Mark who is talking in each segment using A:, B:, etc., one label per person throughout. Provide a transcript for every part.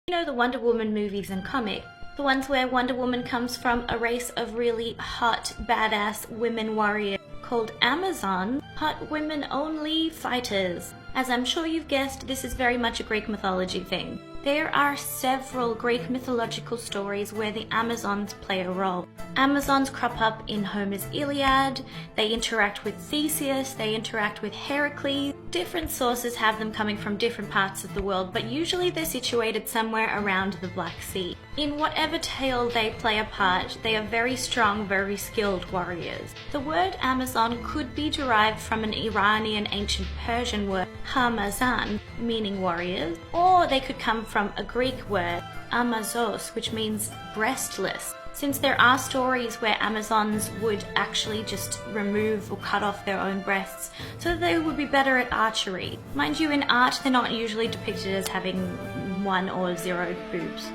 A: You know the Wonder Woman movies and comics, the ones where Wonder Woman comes from a race of really hot, badass women warriors called Amazon, hot women-only fighters. As I'm sure you've guessed, this is very much a Greek mythology thing. There are several Greek mythological stories where the Amazons play a role. Amazons crop up in Homer's Iliad, they interact with Theseus, they interact with Heracles. Different sources have them coming from different parts of the world, but usually they're situated somewhere around the Black Sea. In whatever tale they play a part, they are very strong, very skilled warriors. The word Amazon could be derived from an Iranian ancient Persian word, Hamazan, meaning warriors, or they could come from a Greek word, Amazos, which means breastless. Since there are stories where Amazons would actually just remove or cut off their own breasts so that they would be better at archery. Mind you, in art, they're not usually depicted as having 1 or 0 boobs.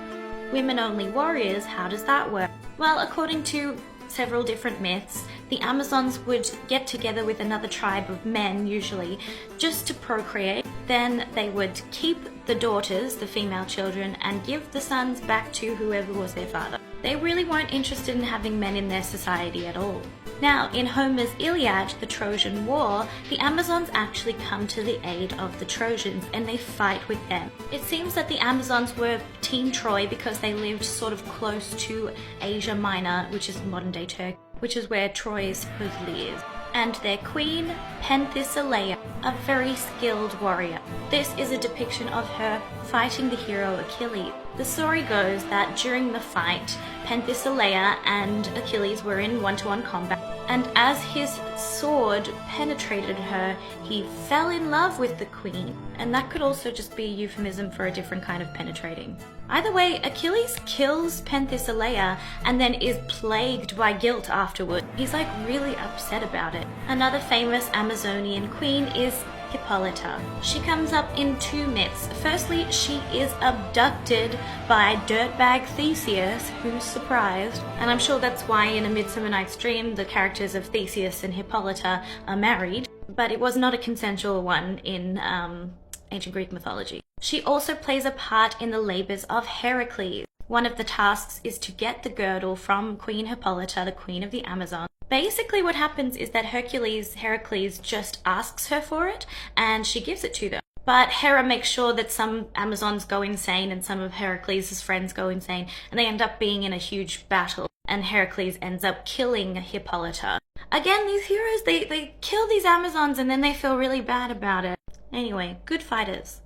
A: Women-only warriors, how does that work? Well, according to several different myths, the Amazons would get together with another tribe of men, usually, just to procreate. Then they would keep the daughters, the female children, and give the sons back to whoever was their father. They really weren't interested in having men in their society at all. Now, in Homer's Iliad, the Trojan War, the Amazons actually come to the aid of the Trojans and they fight with them. It seems that the Amazons were Team Troy because they lived sort of close to Asia Minor, which is modern-day Turkey, which is where Troy supposedly is. And their queen, Penthesilea, a very skilled warrior. This is a depiction of her fighting the hero Achilles. The story goes that during the fight, Penthesilea and Achilles were in one-to-one combat, and as his sword penetrated her, he fell in love with the queen. And that could also just be a euphemism for a different kind of penetrating. Either way, Achilles kills Penthesilea and then is plagued by guilt afterward. He's like really upset about it. Another famous Amazonian queen is Hippolyta. She comes up in 2 myths. Firstly, she is abducted by dirtbag Theseus, who's surprised. And I'm sure that's why in A Midsummer Night's Dream, the characters of Theseus and Hippolyta are married. But it was not a consensual one in ancient Greek mythology. She also plays a part in the labors of Heracles. One of the tasks is to get the girdle from Queen Hippolyta, the queen of the Amazon. Basically what happens is that Heracles just asks her for it and she gives it to them. But Hera makes sure that some Amazons go insane and some of Heracles' friends go insane and they end up being in a huge battle and Heracles ends up killing Hippolyta. Again, these heroes, they kill these Amazons and then they feel really bad about it. Anyway, good fighters.